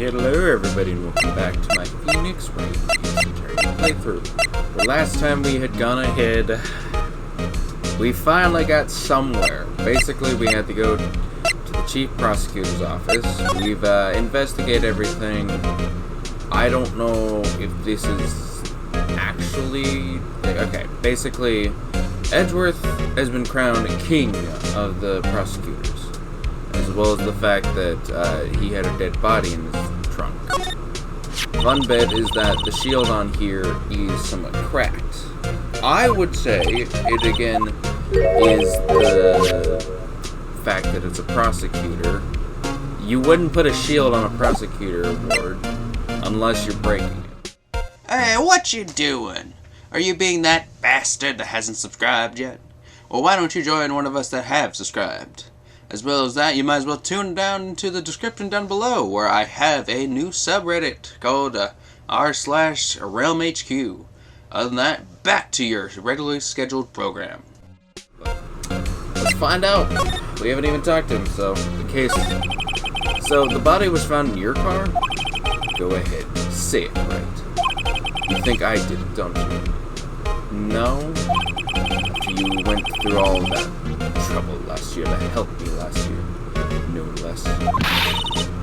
Hello everybody and welcome back to my Phoenix Wright playthrough. The last time we had gone ahead, we finally got somewhere. Basically we had to go to the chief prosecutor's office. We've investigated everything. I don't know if this is actually... Okay, basically Edgeworth has been crowned king of the prosecutors, as well as the fact that he had a dead body in his trunk. Fun bit is that the shield on here is somewhat cracked. I would say it again is the fact that it's a prosecutor. You wouldn't put a shield on a prosecutor award unless you're breaking it. Hey, what you doing? Are you being that bastard that hasn't subscribed yet? Well, why don't you join one of us that have subscribed? As well as that, you might as well tune down into the description down below, where I have a new subreddit called r/RealmHQ. Other than that, back to your regularly scheduled program. Let's find out. We haven't even talked to him, so in case. So the body was found in your car? Go ahead, say it right. You think I did it, don't you? No? After you went through all that trouble last year to help me last year, no less.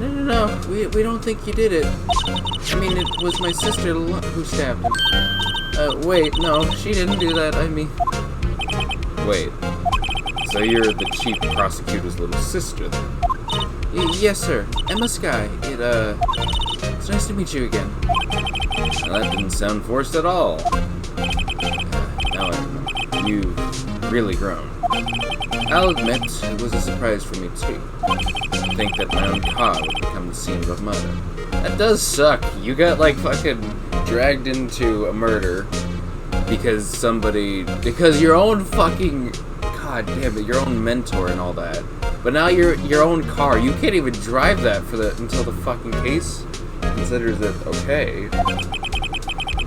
No, we don't think you did it. I mean, it was my sister who stabbed him. Wait, no, she didn't do that, I mean... Wait, so you're the chief prosecutor's little sister then? Yes, sir. Emma Sky. It's nice to meet you again. Well, that didn't sound forced at all. Now I remember. You've really grown. I'll admit, it was a surprise for me too. To think that my own car would become the scene of a murder. That does suck. You got like fucking dragged into a murder because your own fucking, god damn it, your own mentor and all that. But now your own car, you can't even drive that until the fucking case considers it okay.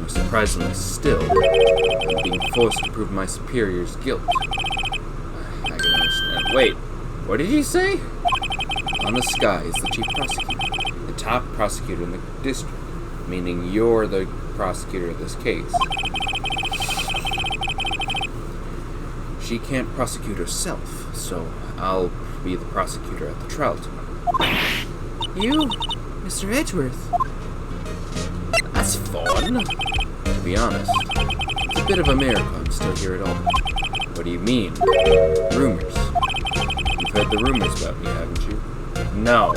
Surprisingly still, I'm being forced to prove my superior's guilt. I can understand. Wait, what did you say? On the Sky is the chief prosecutor, the top prosecutor in the district, meaning you're the prosecutor of this case. She can't prosecute herself, so I'll be the prosecutor at the trial tomorrow. You, Mr. Edgeworth? That's fun. To be honest, it's a bit of a miracle I'm still here at all. What do you mean? Rumors. You've heard the rumors about me, haven't you? No.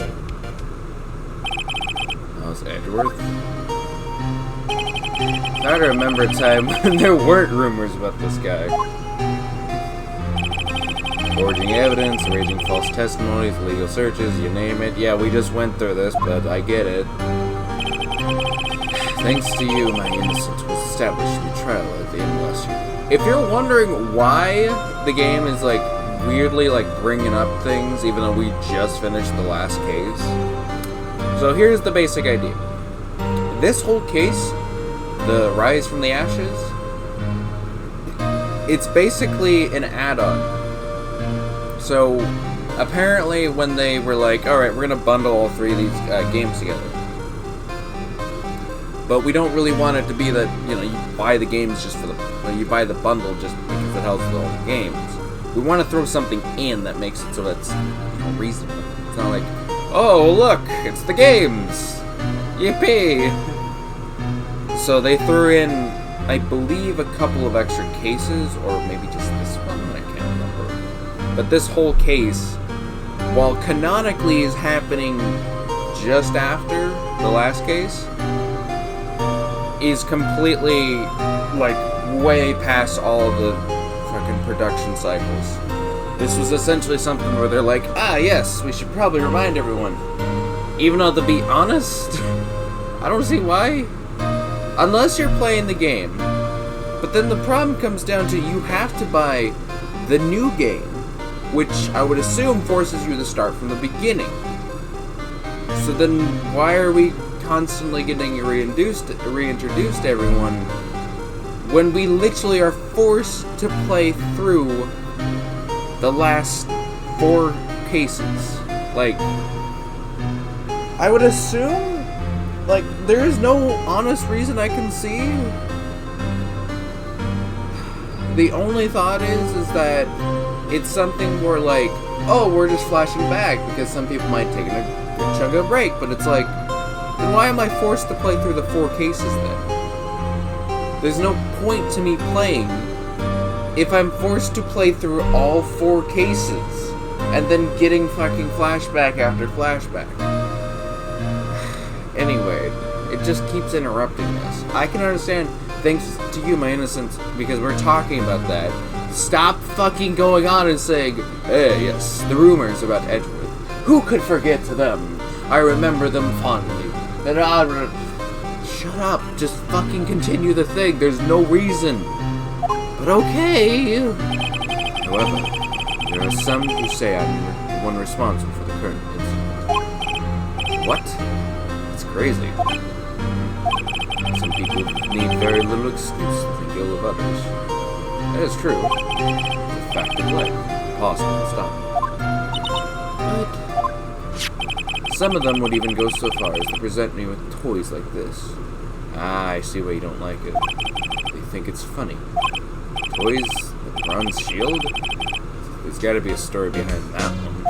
How's Edgeworth? It's hard to remember a time when there weren't rumors about this guy. Forging evidence, arranging false testimonies, legal searches, you name it. Yeah, we just went through this, but I get it. Thanks to you, my innocence was established in the trial at the end of last year. If you're wondering why the game is like weirdly like bringing up things even though we just finished the last case, so here's the basic idea. This whole case, the Rise from the Ashes, it's basically an add-on. So apparently when they were like, alright, we're gonna bundle all three of these games together, but we don't really want it to be that, you know, you buy the games just for you buy the bundle just because it helps with all the games. We want to throw something in that makes it so that's, you know, reasonable. It's not like, oh, look, it's the games. Yippee. So they threw in, I believe, a couple of extra cases, or maybe just this one, I can't remember. But this whole case, while canonically is happening just after the last case, is completely, like, way past all the fucking production cycles. This was essentially something where they're like, ah, yes, we should probably remind everyone. Even though, to be honest, I don't see why. Unless you're playing the game. But then the problem comes down to you have to buy the new game, which I would assume forces you to start from the beginning. So then why are we constantly getting reintroduced to everyone when we literally are forced to play through the last 4 cases? Like, I would assume Like, there is no honest reason I can see. The only thought is that it's something where, like, oh, we're just flashing back because some people might take a good chunk of a break, but it's like, then why am I forced to play through the 4 cases then? There's no point to me playing if I'm forced to play through all 4 cases and then getting fucking flashback after flashback. Anyway, it just keeps interrupting this. I can understand, thanks to you, my innocence, because we're talking about that. Stop fucking going on and saying, yes, the rumors about Edgeworth. Who could forget them? I remember them fondly. Shut up. Just fucking continue the thing. There's no reason. But okay. However, there are some who say I'm the one responsible for the current incident. What? That's crazy. Some people need very little excuse to think ill of others. That is true. It's a fact of life. Impossible to stop. But some of them would even go so far as to present me with toys like this. Ah, I see why you don't like it. They think it's funny. Toys? The bronze shield? There's gotta be a story behind that one.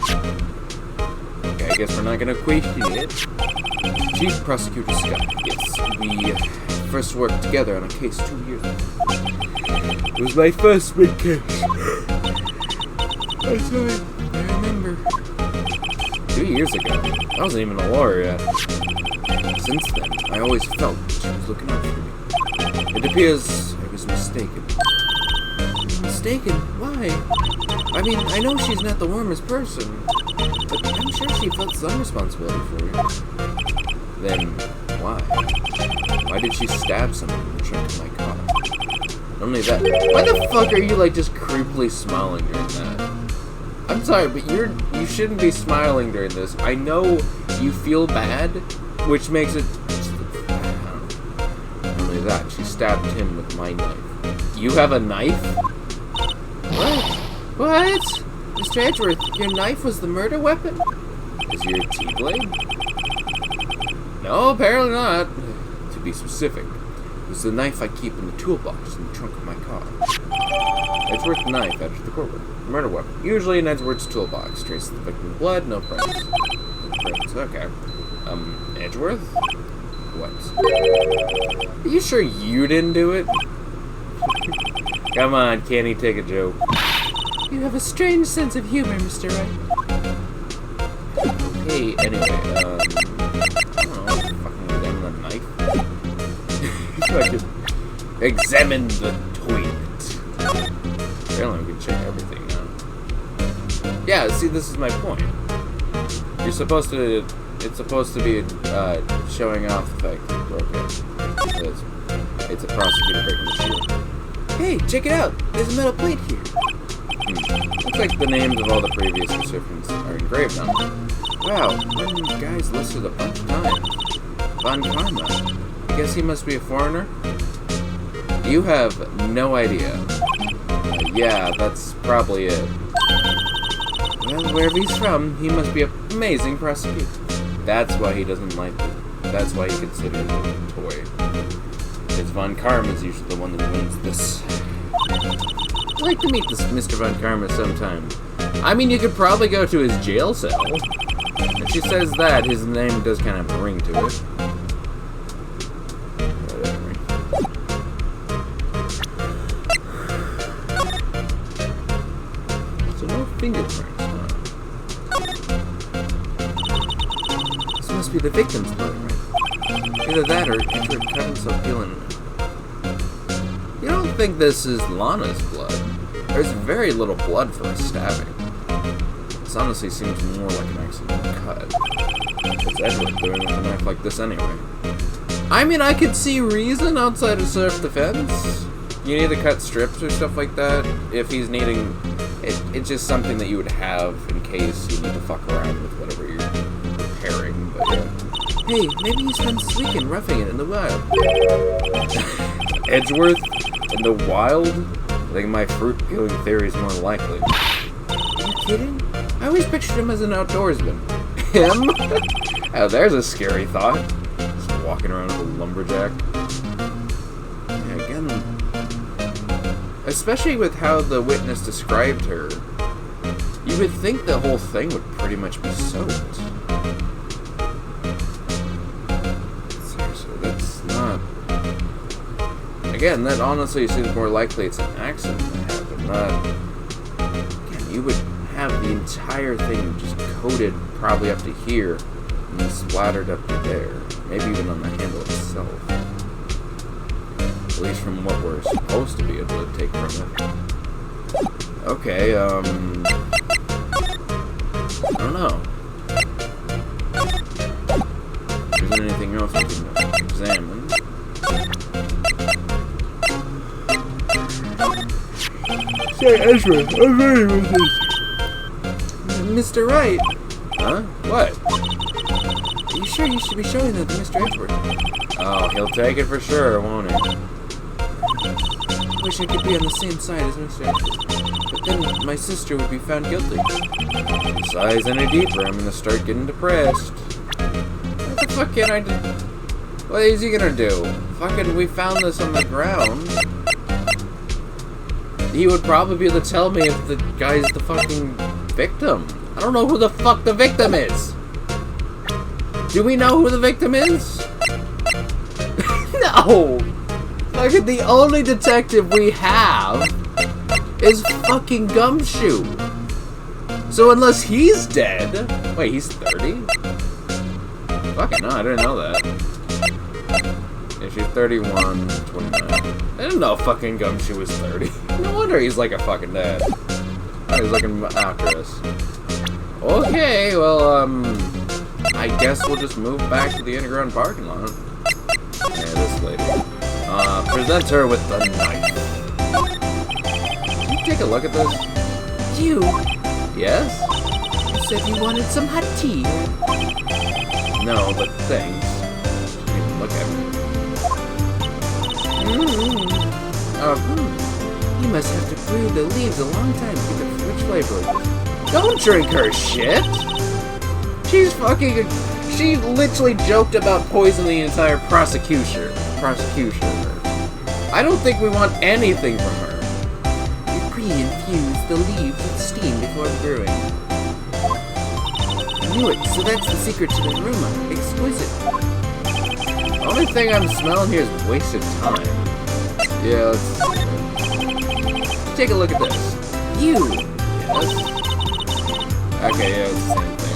Okay, I guess we're not gonna question it. Chief Prosecutor Scott, yes, we first worked together on a case 2 years ago. It was my first big case. That's right, I remember. 2 years ago? I wasn't even a lawyer yet. Since then, I always felt she was looking out for me. It appears I was mistaken. Mistaken? Why? I mean, I know she's not the warmest person, but I'm sure she felt some responsibility for you. Then, why? Why did she stab someone in the trunk of my car? Not only that, why the fuck are you, like, just creepily smiling during that? I'm sorry, but you shouldn't be smiling during this. I know you feel bad, which makes it... Not only that, she stabbed him with my knife. You have a knife? What? What? Mr. Edgeworth, your knife was the murder weapon? Is your T-blade? No, apparently not. To be specific, it was the knife I keep in the toolbox in the trunk of my car. Edgeworth's knife etched the courtroom. Murder weapon. Usually in Edgeworth's toolbox. Traces the victim's blood, no prints. No prints, okay. Edgeworth? What? Are you sure you didn't do it? Come on, can't he take a joke? You have a strange sense of humor, Mr. Wright. Okay, anyway, I don't know, fucking examine the knife. Fucking examine the toilet. Apparently we can check everything now. Yeah, see, this is my point. It's supposed to be, showing off the fact that, okay, it's a prosecutor breaking the shield. Hey, check it out! There's a metal plate here. Looks like the names of all the previous recipients are engraved on it. Wow, one guy's listed a bunch of times. Von Karma. I guess he must be a foreigner? You have no idea. Yeah, that's probably it. Well, wherever he's from, he must be an amazing prosecutor. That's why he doesn't like it. That's why he considers it a toy. Because Von Karma is usually the one that wins this. I'd like to meet this Mr. Von Karma sometime. I mean, you could probably go to his jail cell. If she says that, his name does kind of have a ring to it. Whatever. So no fingerprints, huh? This must be the victim's blood, right? Either that or Edgeworth cut himself feeling it. You don't think this is Lana's blood? There's very little blood for a stabbing. This honestly seems more like an accidental cut. What's Edgeworth doing with a knife like this anyway? I mean, I could see reason outside of self-defense. You need to cut strips or stuff like that. If he's needing... It's just something that you would have in case you need to fuck around with whatever you're preparing, but yeah. Hey, maybe he spends this weekend roughing it in the wild. Edgeworth in the wild? I think my fruit peeling theory is more likely. Are you kidding? I always pictured him as an outdoorsman. Him? Oh, there's a scary thought. Just walking around with a lumberjack. Yeah, again, especially with how the witness described her, you would think the whole thing would pretty much be soaked. Seriously, that's not... Again, that honestly seems more likely it's an accident that happened, not... Again, you would have the entire thing just coated probably up to here and then splattered up to there. Maybe even on the handle itself. At least from what we're supposed to be able to take from it. Okay, I don't know. If there's anything else we can examine. Say, Ezra, I'm ready with this. Mr. Wright? Huh? What? Are you sure you should be showing that to Mr. Edward? Oh, he'll take it for sure, won't he? Wish I could be on the same side as Mr. Edward. But then my sister would be found guilty. If the sighs any deeper, I'm gonna start getting depressed. What the fuck can I do? What is he gonna do? Fucking, we found this on the ground. He would probably be able to tell me if the guy's the fucking victim. I don't know who the fuck the victim is. Do we know who the victim is? No! Fucking the only detective we have is fucking Gumshoe. So unless he's dead... Wait, he's 30? Fucking no, I didn't know that. Yeah, she's 31, 29. I didn't know fucking Gumshoe was 30. No wonder he's like a fucking dad. Oh, he's looking after us. Okay, well, I guess we'll just move back to the underground parking lot. Yeah, this lady. Present her with the knife. Can you take a look at this? You? Yes? You said you wanted some hot tea. No, but thanks. She didn't even look at me. You must have to brew the leaves a long time to get the rich flavor. Don't drink her shit! She's fucking... She literally joked about poisoning the entire prosecution. I don't think we want anything from her. You pre-infuse the leaves with steam before brewing. I knew it, so that's the secret to the aroma. Exquisite. The only thing I'm smelling here is wasted time. Yeah, let's... Take a look at this. You! Yes. Okay, yeah, it's the same thing.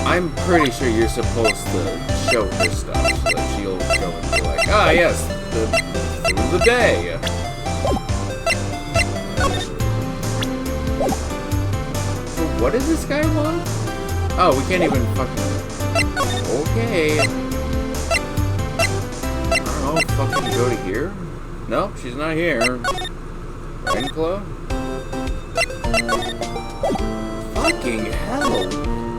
I'm pretty sure you're supposed to show her stuff so that she'll go and be like, ah, yes, the food of the day. So what does this guy want? Oh, we can't even fucking... Okay. Oh, fucking go to here? Nope, she's not here. Ravenclaw? Fucking hell!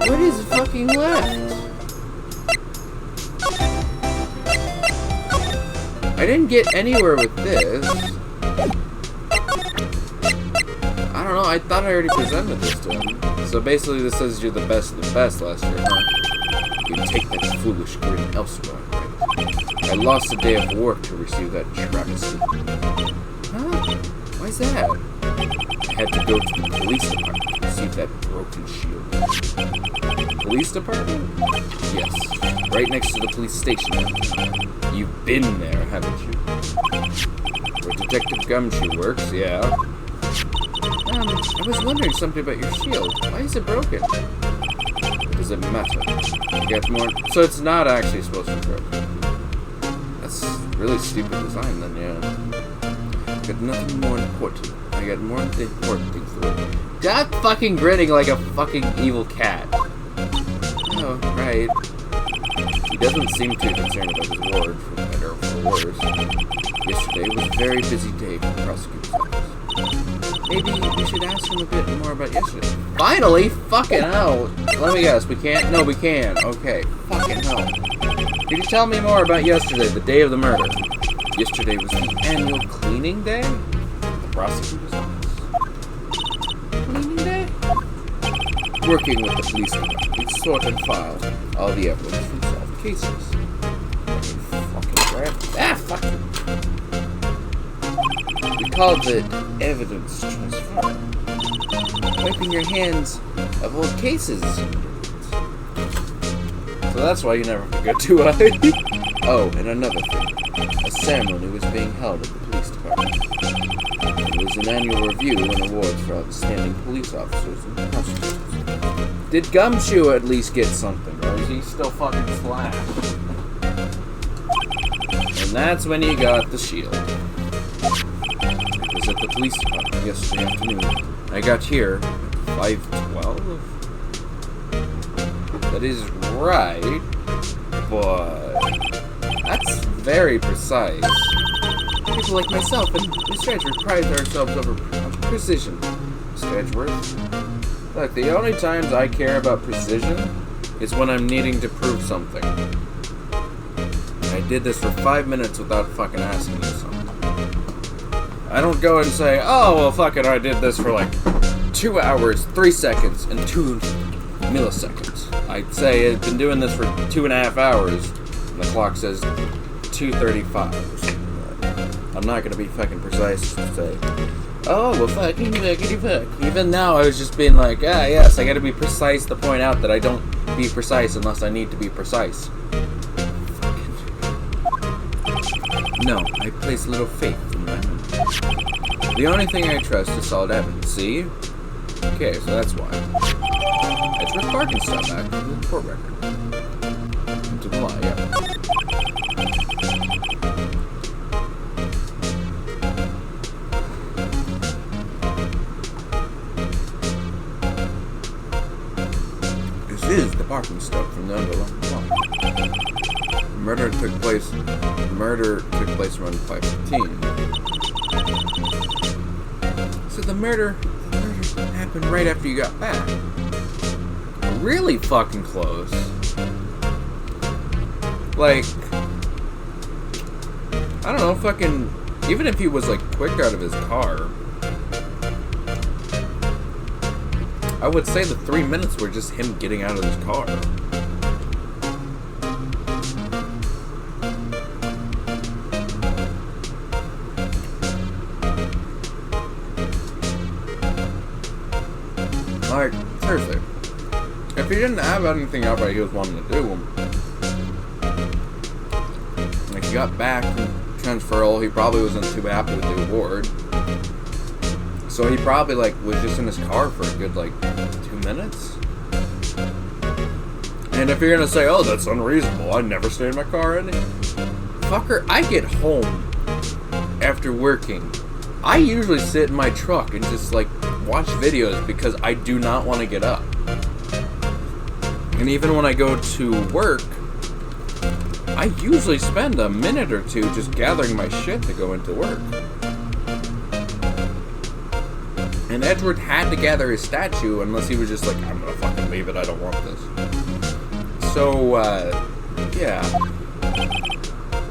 What is fucking left? I didn't get anywhere with this. I don't know, I thought I already presented this to him. So basically this says you're the best of the best last year, huh? You take that foolish grin elsewhere. I lost a day of work to receive that travesty. Huh? Why's that? I had to go to the police department to receive that broken shield. Police department? Yes. Right next to the police station. You've been there, haven't you? Where Detective Gumshoe works, yeah. I was wondering something about your shield. Why is it broken? Does it matter? You got more... So it's not actually supposed to be broken. That's really stupid design then, yeah. Got nothing more important. I got more important things to do. Stop fucking grinning like a fucking evil cat. Oh, right. He doesn't seem too concerned about his ward, for better or for worse. Yesterday was a very busy day for the prosecutor's office. Maybe we should ask him a bit more about yesterday. Finally? Fucking hell. Let me guess, we can't? No, we can. Okay. Fucking hell. Could you tell me more about yesterday, the day of the murder? Yesterday was the annual cleaning day? The prosecutor's office? Cleaning day? Working with the police department, it's sort and file all the evidence from solved cases. Fucking grab. Ah, fuck you. We call it evidence transfer. Wiping your hands of old cases. So that's why you never forget to, Oh, and another thing. A ceremony was being held at the police department. It was an annual review and awards for outstanding police officers and prosecutors. Did Gumshoe at least get something, or is he still fucking Slash? And that's when he got the shield. It was at the police department yesterday afternoon. I got here at 5:12. That is right, but that's very precise. People like myself and Mr. Edgeworth pride ourselves over precision. Mr. Edgeworth, look, the only times I care about precision is when I'm needing to prove something. I did this for 5 minutes without fucking asking you something. I don't go and say, oh, well, fuck it, I did this for like 2 hours, 3 seconds, and 2 milliseconds. I'd say I've been doing this for 2.5 hours, and the clock says 2:35 or something. I'm not gonna be fucking precise to say, oh, well, fucking fuck. Even now, I was just being like, yes, I gotta be precise to point out that I don't be precise unless I need to be precise. No, I place little faith in my memory. The only thing I trust is solid evidence, see? Okay, so that's why. Edgeworth parking stop back to the court record. To the law, yeah. This is the parking stop from the underlying plot. Murder took place around 5:15. So the murder happened right after you got back. Really fucking close. Like, I don't know, fucking, even if he was like quick out of his car, I would say the 3 minutes were just him getting out of his car. Like, seriously, if he didn't have anything out that he was wanting to do, like, he got back from transferal, he probably wasn't too happy with the award. So he probably, like, was just in his car for a good, like, 2 minutes. And if you're gonna say, oh, that's unreasonable, I never stay in my car any. Fucker, I get home after working. I usually sit in my truck and just, like, watch videos because I do not want to get up. And even when I go to work, I usually spend a minute or two just gathering my shit to go into work. And Edgeworth had to gather his statue unless he was just like, I'm gonna fucking leave it, I don't want this. So, yeah.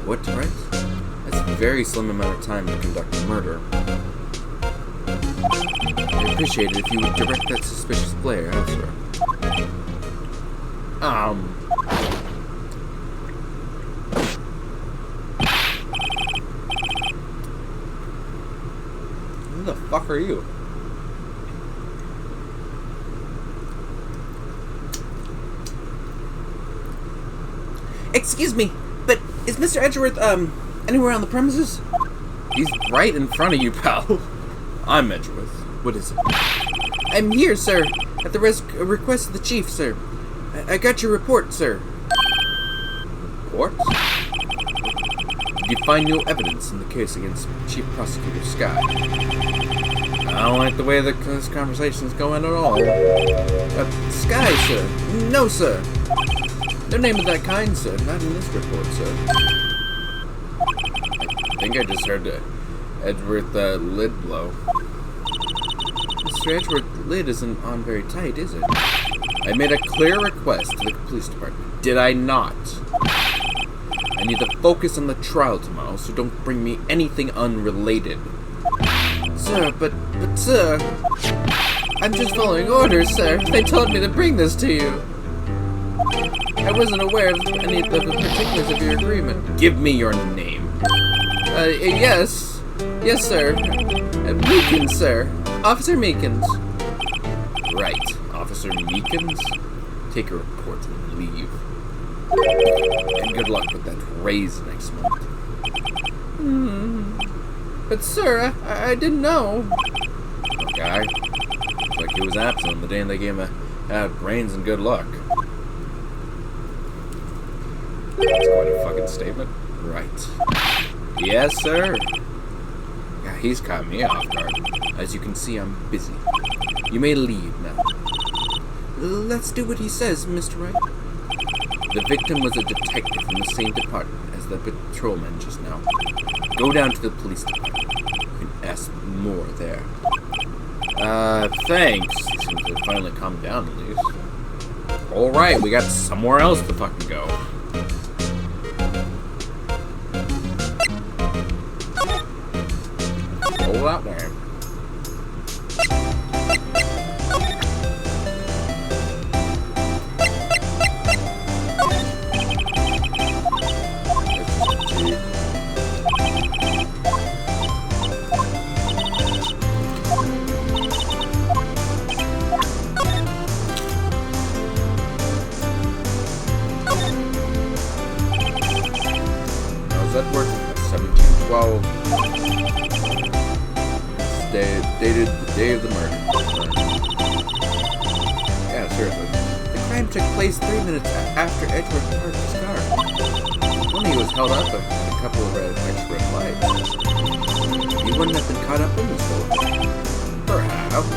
What, right? That's a very slim amount of time to conduct a murder. I'd appreciate it if you would direct that suspicious glare elsewhere. Who the fuck are you? Excuse me, but is Mr. Edgeworth, anywhere on the premises? He's right in front of you, pal. I'm Edgeworth. What is it? I'm here, sir, at the request of the chief, sir. I got your report, sir. Report? Did you find no evidence in the case against Chief Prosecutor Sky? I don't like the way this conversation's going at all. Sky, sir. No, sir. No name of that kind, sir. Not in this report, sir. I think I just heard Edgeworth lid blow. Mr. Edgeworth, the lid isn't on very tight, is it? I made a clear request to the police department. Did I not? I need to focus on the trial tomorrow, so don't bring me anything unrelated. Sir, but sir, I'm just following orders, sir. They told me to bring this to you. I wasn't aware of any of the particulars of your agreement. Give me your name. Yes. Yes, sir. Meekins, sir. Officer Meekins. Right. Officer Meekins? Take your report and leave. And good luck with that raise next month. But sir, I didn't know. Okay. Looks like he was absent on the day and they gave him a brains and good luck. That's quite a fucking statement. Right. Yes, sir. Yeah, he's caught me off guard. As you can see, I'm busy. You may leave now. Let's do what he says, Mr. Wright. The victim was a detective from the same department as the patrolman just now. Go down to the police department. You can ask more there. Thanks. He seems to have finally calmed down at least. Alright, we got somewhere else to fucking go. Roll out there. That works. 1712. Dated the day of the murder. Yeah, seriously. The crime took place 3 minutes after Edgeworth parked his car. When he was held up a couple of extra lights. He wouldn't have been caught up in this whole thing. Perhaps.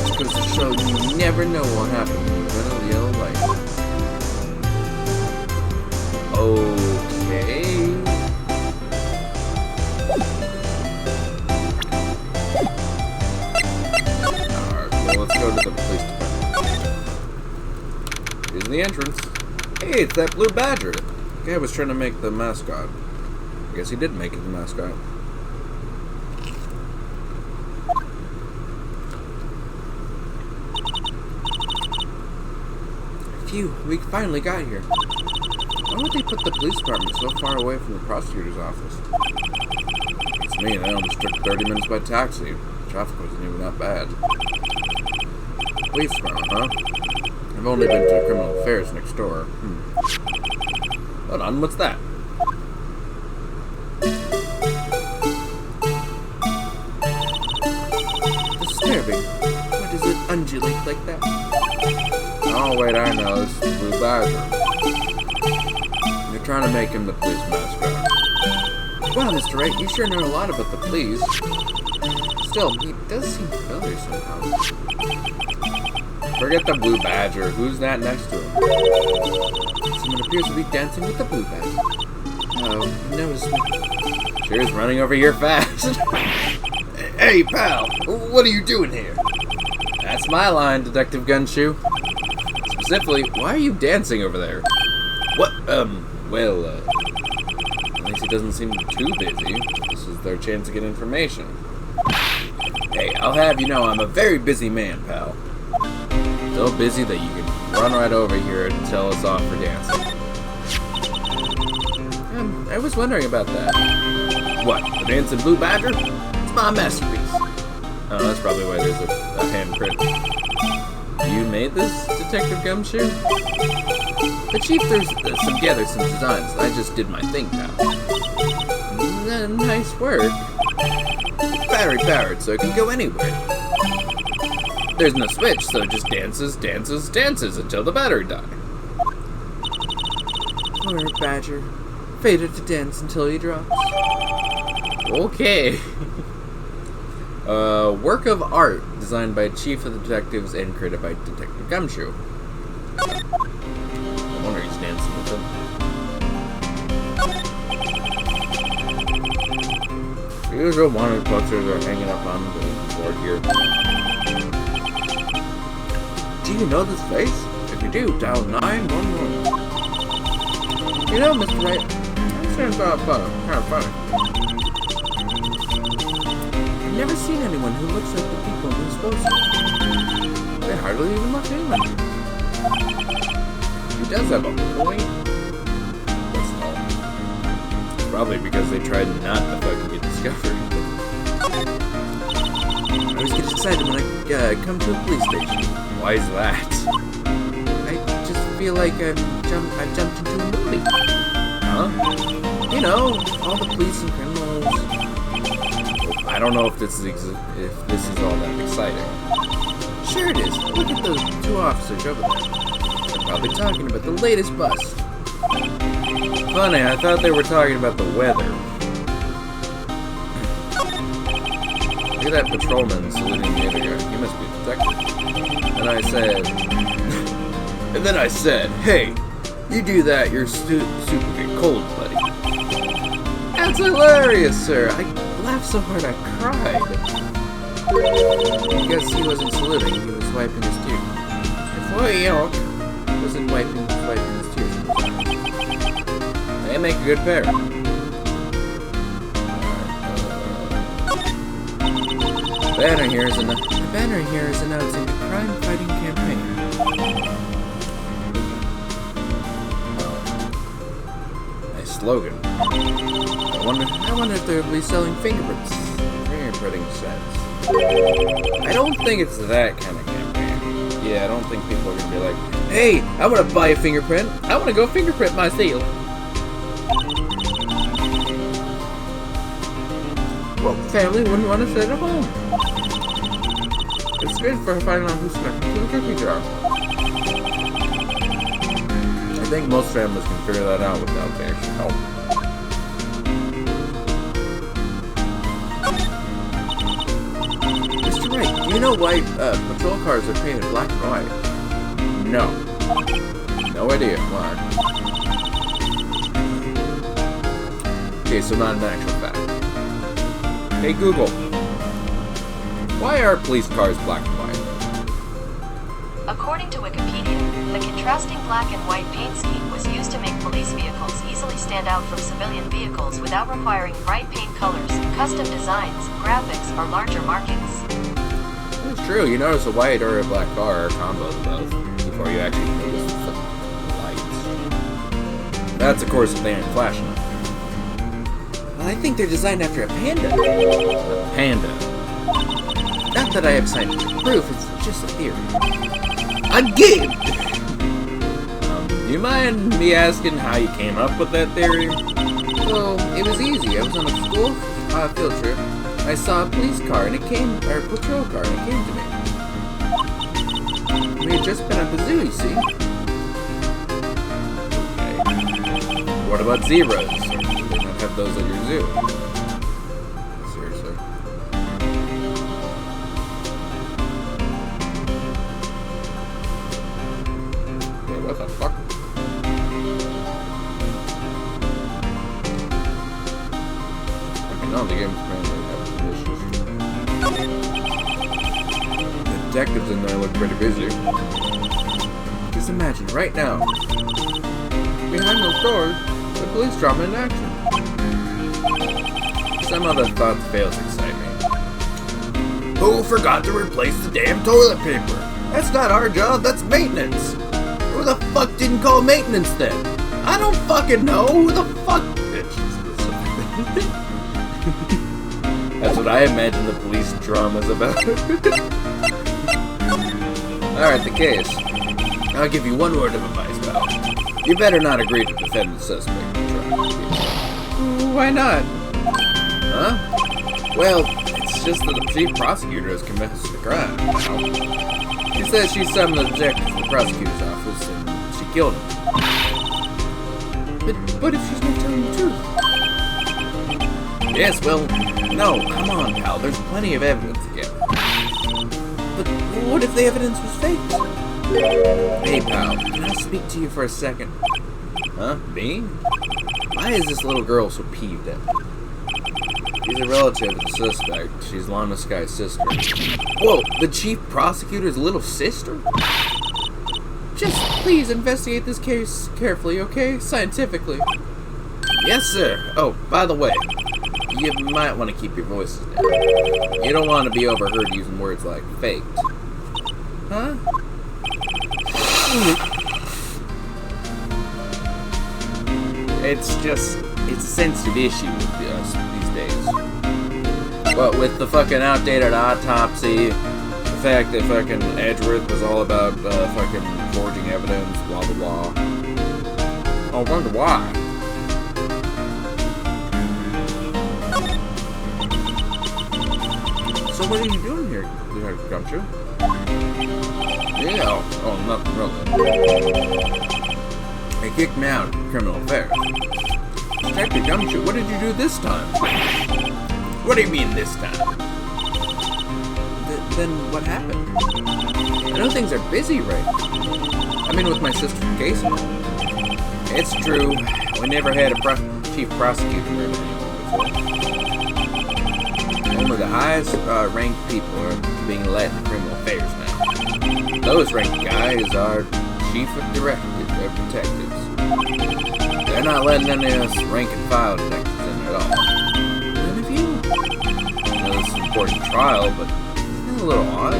This goes to show you never know what happened when you run a yellow light. Okay. Alright, well, let's go to the police department. Here's the entrance. Hey, it's that blue badger. The guy was trying to make the mascot. I guess he did make it the mascot. Phew, we finally got here. Why would they put the police department so far away from the prosecutor's office? It's me, and I almost took 30 minutes by taxi. The traffic wasn't even that bad. Police department, huh? I've only been to criminal affairs next door. Hold on, what's that? Disturbing. Why does it undulate like that? Oh, wait, I know. This is the blue badger. They're trying to make him the police mascot. Well, Mr. Wright, you sure know a lot about the police. Still, he does seem familiar somehow. Forget the blue badger. Who's that next to him? Someone appears to be dancing with the blue badger. Oh, he noticed me. Sure is running over here fast. Hey, pal. What are you doing here? That's my line, Detective Gumshoe. Specifically, why are you dancing over there? What, well, at least he doesn't seem too busy. This is their chance to get information. Hey, I'll have you know I'm a very busy man, pal. So busy that you can run right over here and tell us off for dancing. I was wondering about that. What, the dancing blue badger? It's my masterpiece. Oh, that's probably why there's a handprint. You made this, Detective Gumshoe? The chief threw together some designs. I just did my thing, pal. Nice work. It's battery powered, so it can go anywhere. There's no switch, so it just dances until the battery dies. Poor badger. Fated to dance until he drops. Okay. Work of art designed by Chief of the Detectives and created by Detective Gumshoe. I wonder he's dancing with him. The usual wanted posters are hanging up on the board here. Do you know this face? If you do, dial 911. You know, Mr. Wright, that sounds kind of funny. I've never seen anyone who looks like the people we're supposed to. They hardly even look human. does have a point. That's all. Probably because they tried not to fucking get discovered. I always get excited when I come to a police station. Why is that? I just feel like I've jumped into a movie. Huh? You know, all the police and criminals. I don't know if this is all that exciting. Sure it is. Look at those two officers over there. They're probably talking about the latest bus. Funny, I thought they were talking about the weather. Look at that patrolman saluting the other guy. He must be a detective. And then I said, hey, you do that, you're super get cold, buddy. That's hilarious, sir. I laughed so hard I cried. I guess he wasn't saluting, he was wiping his tears. Before York wasn't wiping his tears. They make a good pair. The banner here is announcing the crime-fighting campaign. Nice slogan. I wonder if they'll be selling fingerprinting sets. I don't think it's that kind of campaign. Yeah, I don't think people are gonna be like, hey, I want to buy a fingerprint. I want to go fingerprint myself. Well, family wouldn't want to sit at home. It's good for finding out who snuck into the cookie jar. I think most families can figure that out without the extra help. Mr. Wright, do you know why patrol cars are painted black and white? No. No idea why. Okay, so not an actual fact. Hey Google, why are police cars black and white? According to Wikipedia, the contrasting black and white paint scheme was used to make police vehicles easily stand out from civilian vehicles without requiring bright paint colors, custom designs, graphics, or larger markings. It's true, you notice a white or a black car or combo of both before you actually notice the lights. That's of course if they aren't flashing. I think they're designed after a panda. A panda? Not that I have scientific proof, it's just a theory. A game! Do you mind me asking how you came up with that theory? Well, it was easy. I was on a school field trip. I saw a police car and or a patrol car and it came to me. We had just been at the zoo, you see. Okay. What about zebras? Have those at your zoo. Seriously. Hey, what the fuck? Okay, no, the game's apparently having issues. The detectives in there look pretty busy. Just imagine, right now, behind those doors, the police drama in action. Some other thoughts fail to excite me. Who forgot to replace the damn toilet paper? That's not our job, that's maintenance. Who the fuck didn't call maintenance then? I don't fucking know. Who the fuck? That's what I imagine the police drama's about. Alright, the case. I'll give you one word of advice, pal. You better not agree to defend the suspect. Why not? Huh? Well, it's just that the chief prosecutor has confessed the crime. She says she summoned the detective to the prosecutor's office and she killed him. But if she's not telling the truth? Yes, well, no, come on, pal. There's plenty of evidence together. But what if the evidence was faked? Hey, pal, can I speak to you for a second? Huh? Me? Why is this little girl so peeved at me? She's a relative of the suspect. She's Lana Sky's sister. Whoa, the chief prosecutor's little sister? Just please investigate this case carefully, okay? Scientifically. Yes, sir. Oh, by the way, you might want to keep your voices down. You don't want to be overheard using words like faked. Huh? it's just, it's a sensitive issue with us these days. But with the fucking outdated autopsy, the fact that fucking Edgeworth was all about fucking forging evidence, blah blah blah. I wonder why. So what are you doing here, Detective Gumshoe? Yeah, oh, nothing really. They kicked me out of criminal affairs. Detective Gumshoe, what did you do this time? What do you mean this time? Then what happened? I know things are busy right now. I mean, with my sister's case and all. It's true. We never had a chief prosecutor anymore before. Only the highest ranked people are being let in criminal affairs now. Those ranked guys are chief of detectives. They're not letting any of us rank and file detectives in at all. None of you? I know this is an important trial, but isn't it a little odd?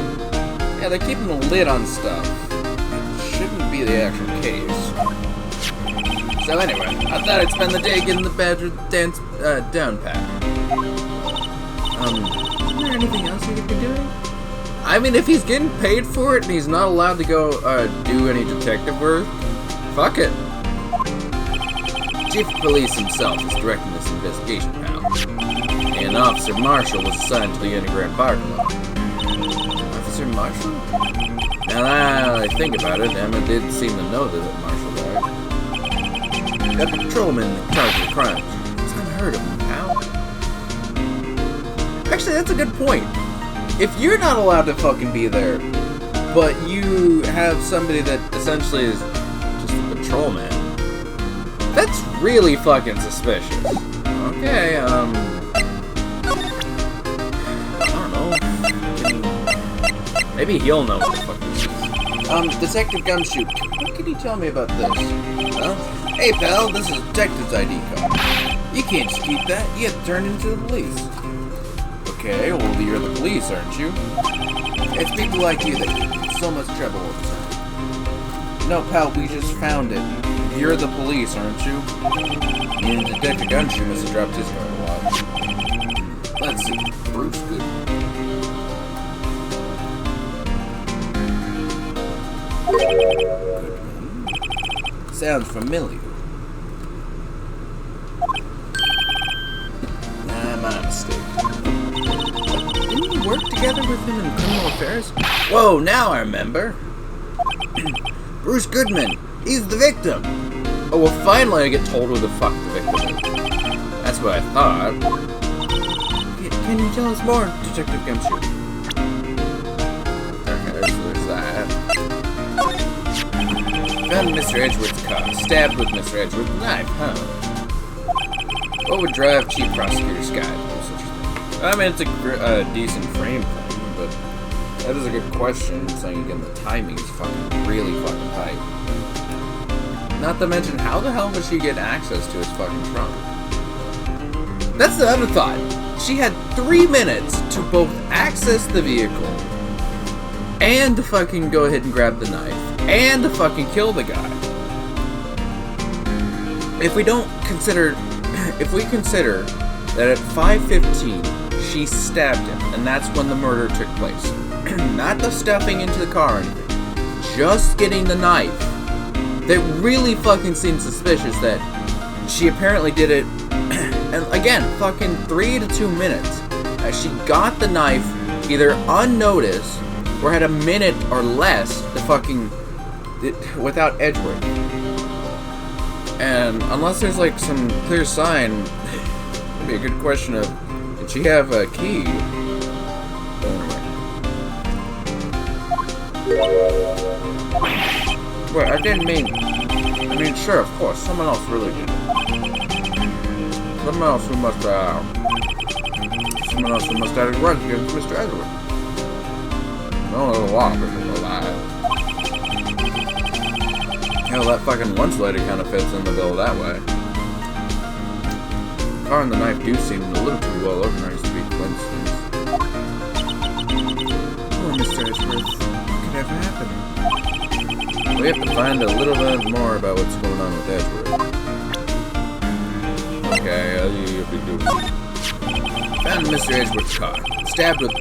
Yeah, they're keeping a lid on stuff. It shouldn't be the actual case. So anyway, I thought I'd spend the day getting the Badger dance down pat. Is there anything else he could be doing? I mean, if he's getting paid for it and he's not allowed to go do any detective work, fuck it. Chief of Police himself is directing this investigation, pal. And Officer Marshall was assigned to the underground parking lot. Officer Marshall? Now that I think about it, Emma did seem to know that Marshall died. That patrolman in charge of the crime. It's unheard of, pal. Actually, that's a good point. If you're not allowed to fucking be there, but you have somebody that essentially is just a patrolman, that's really fucking suspicious. Okay, I don't know. Maybe he'll know what the fuck this is. Detective Gumshoe, what can you tell me about this? Huh? Hey, pal, this is a detective's ID card. You can't just keep that. You have to turn it into the police. Okay, well, you're the police, aren't you? It's people like you that get in so much trouble all the time. No, pal, we just found it. You're the police, aren't you? And Detective Gumshoe must have dropped his guard a lot. Let's see. Bruce Goodman. Sounds familiar. Nah, my mistake. Didn't you work together with him in criminal affairs? Whoa, now I remember. Bruce Goodman. He's the victim. Oh, well, finally I get told who the fuck the victim is. That's what I thought. Can you tell us more, Detective Gumshoe? Okay, there's that. Found Mr. Edgeworth's car. Stabbed with Mr. Edgeworth's knife, huh? What would drive Chief Prosecutor Scott to do such a thing? I mean, it's a decent frame thing, but that is a good question, saying again the timing is fucking really fucking tight. Not to mention, how the hell would she get access to his fucking trunk? That's the other thought. She had 3 minutes to both access the vehicle and to fucking go ahead and grab the knife and to fucking kill the guy. If we consider that at 5:15 she stabbed him, and that's when the murder took place. Not the stuffing into the car or anything. Just getting the knife. That really fucking seems suspicious that she apparently did it, and again, fucking 3 to 2 minutes. She got the knife either unnoticed or had a minute or less to fucking, without Edgeworth. And unless there's like some clear sign, it'd be a good question of, did she have a key? Wait, I mean, sure, of course, someone else really did it. Someone else who must have a grudge against Mr. Edward. No, there's a lot of people alive. Hell, that fucking lunch lady kind of fits in the bill that way. The car and the knife do seem a little too well organized to be coincidence. Oh, Mr. Edgeworth, what could ever happen? We have to find a little bit more about what's going on with Edgeworth. Okay, you'll be doing. Found Mr. Edgeworth's car. Stabbed with.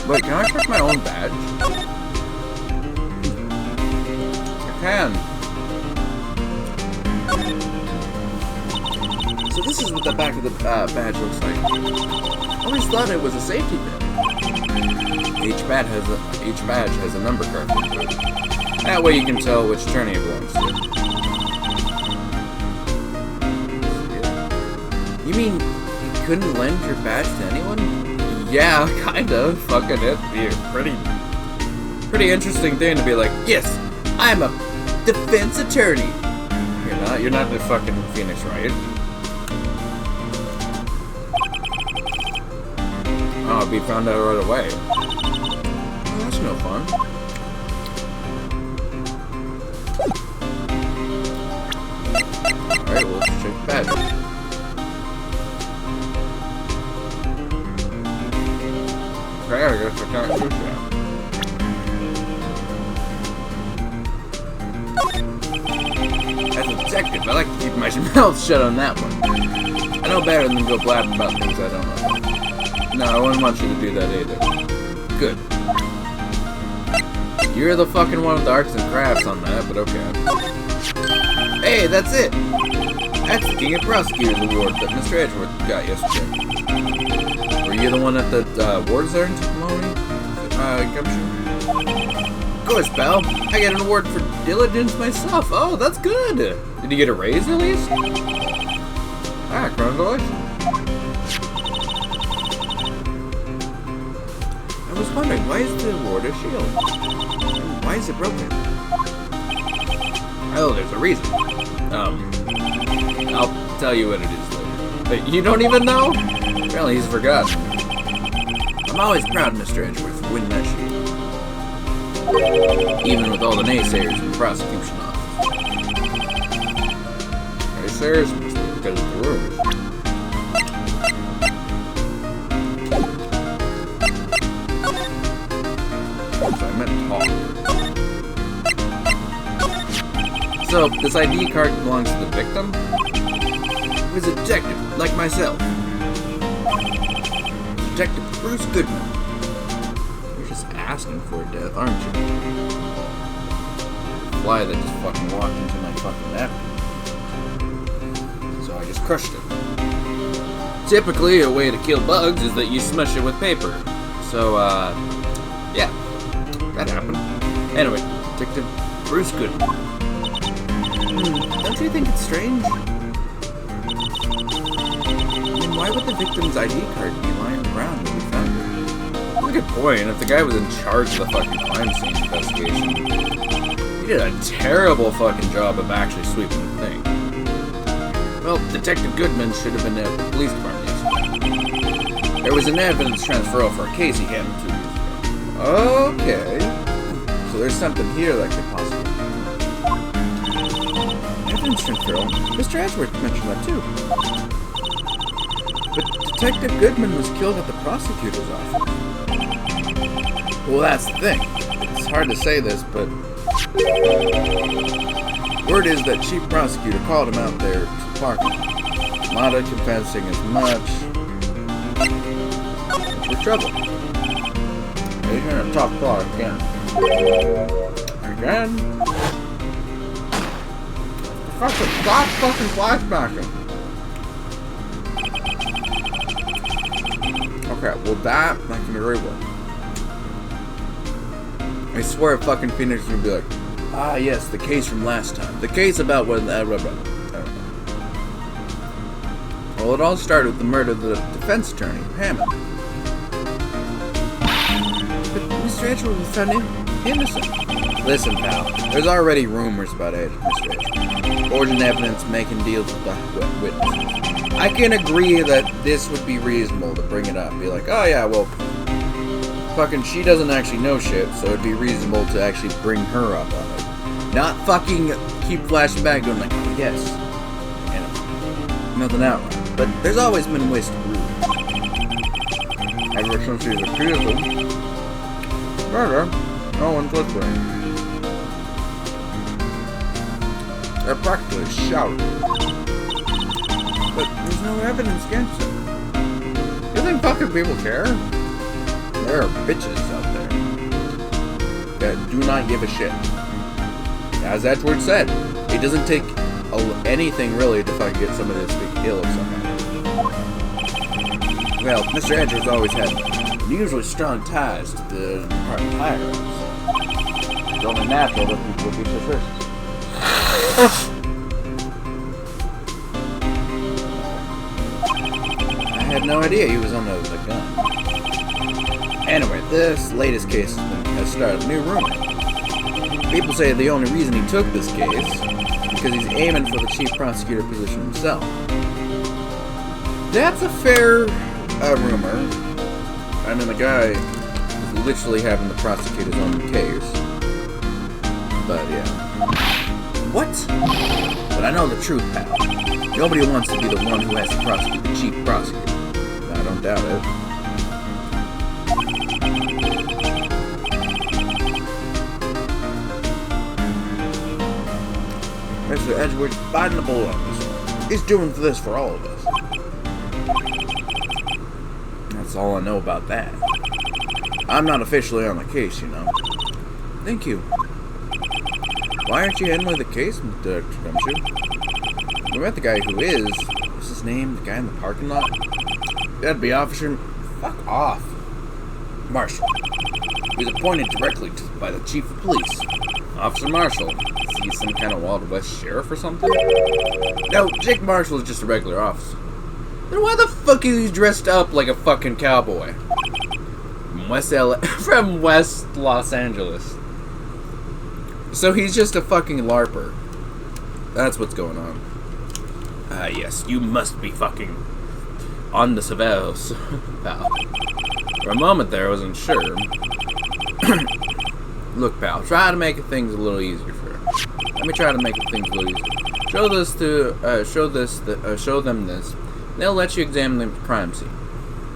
Wait, can I check my own badge? I can. So this is what the back of the badge looks like. I always thought it was a safety pin. Each badge has a number card. That way you can tell which attorney it belongs to. You mean you couldn't lend your badge to anyone? Yeah, kind of. Fucking it'd be a pretty interesting thing to be like, yes, I'm a defense attorney. You're not the fucking Phoenix Wright. Oh, be found out right away. Oh, that's no fun. Alright, well, let's check the badge. Okay, I guess I can't do that. As a detective, I like to keep my mouth shut on that one. I know better than to go blabbing about things I don't know. No, I wouldn't want you to do that either. Good. You're the fucking one with the arts and crafts on that, but okay. Hey, that's it! That's the King of Prosecutors Award that Mr. Edgeworth got yesterday. Were you the one at the awards there in Tacomoni? Of course, pal. I got an award for diligence myself. Oh, that's good! Did you get a raise at least? Ah, congratulations. I was wondering, why is the award a shield? And why is it broken? Oh, there's a reason. I'll tell you what it is later. But you don't even know? Apparently he's forgotten. I'm always proud, Mr. Edgeworth, for winning that shield. Even with all the naysayers in the prosecution office. Naysayers? Because of the rumors. I meant talk. So, this ID card belongs to the victim? Who's a detective, like myself. Detective Bruce Goodman. You're just asking for a death, aren't you? Fly that just fucking walked into my fucking napkin. So I just crushed it. Typically, a way to kill bugs is that you smush it with paper. So, yeah. That happened. Anyway, Detective Bruce Goodman. Don't you think it's strange? I mean, why would the victim's ID card be lying around when we found it? That's a good point. If the guy was in charge of the fucking crime scene investigation, he did a terrible fucking job of actually sweeping the thing. Well, Detective Goodman should have been at the police department yesterday. There was an evidence transfer for a case he handled 2 years ago. Okay. So there's something here that could possibly... Evidence transfer? Mr. Edgeworth mentioned that too. But Detective Goodman was killed at the prosecutor's office. Well, that's the thing. It's hard to say this, but... Word is that chief prosecutor called him out there to the parking lot. Mata confessing as much. We're trouble. He's gonna talk bar again. Again? Stop fucking flashbacking. Okay, well that I can agree with. I swear if fucking Phoenix would be like, ah yes, the case from last time. The case about when Well, it all started with the murder of the defense attorney, Hammond. But Mr. Edgeworth was found innocent. Listen, pal, there's already rumors about Mr. Edgeworth. Forging evidence, making deals with the witnesses. I can agree that this would be reasonable to bring it up. Be like, oh yeah, well, fucking she doesn't actually know shit, so it'd be reasonable to actually bring her up on it. Not fucking keep flashing back going like, oh yes. You know, nothing outright. But there's always been ways to prove. Ever since he's accused of murder, no one's listening. They're practically shouting. But there's no evidence against him. You think fucking people care? There are bitches out there that do not give a shit. As Edgeworth said, it doesn't take anything really to fucking get somebody to speak ill of somebody. Well, Mr. Edgeworth's always had unusually strong ties to the department higher-ups. It's only natural that people would be suspicious. I had no idea he was under the gun. Anyway, this latest case has started a new rumor. People say the only reason he took this case is because he's aiming for the chief prosecutor position himself. That's a fair rumor. I mean, the guy is literally having to prosecute his own case. But yeah. What? But I know the truth, pal. Nobody wants to be the one who has to prosecute the chief prosecutor. I don't doubt it. Mr. Edgeworth's biting the bullet on this one. He's doing this for all of us. That's all I know about that. I'm not officially on the case, you know. Thank you. Why aren't you handling the case, Mr. Gumshoe? We met the guy who is. What's his name? The guy in the parking lot? That'd be Officer... Fuck off. Marshall. He was appointed directly by the Chief of Police. Officer Marshall. Is he some kind of Wild West sheriff or something? No, Jake Marshall is just a regular officer. Then why the fuck is he dressed up like a fucking cowboy? From West Los Angeles. So he's just a fucking LARPer. That's what's going on. Ah, yes, you must be fucking on the surveillance, pal. For a moment there, I wasn't sure. Look, pal, try to make things a little easier for her. Let me try to make things a little easier. Show them this. They'll let you examine the crime scene.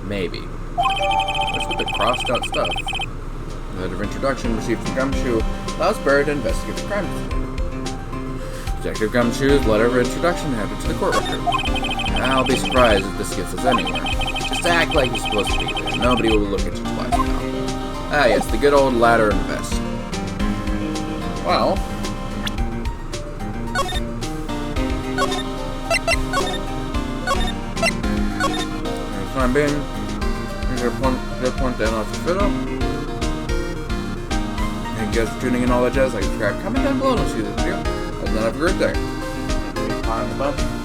Maybe. What's with the crossed out stuff? The letter of introduction received from Gumshoe allows Barry to investigate the crime scene. Detective Gumshoe's letter of introduction added to the court record. I'll be surprised if this gets us anywhere. Just act like you're supposed to be there. Nobody will look at you twice now. Ah yes, the good old ladder and vest. Well... for the time being, here's your point down off the fiddle. Thank you guys for tuning in, all that jazz. Like, subscribe, comment down below, and see this video. And then have a great day. On the button.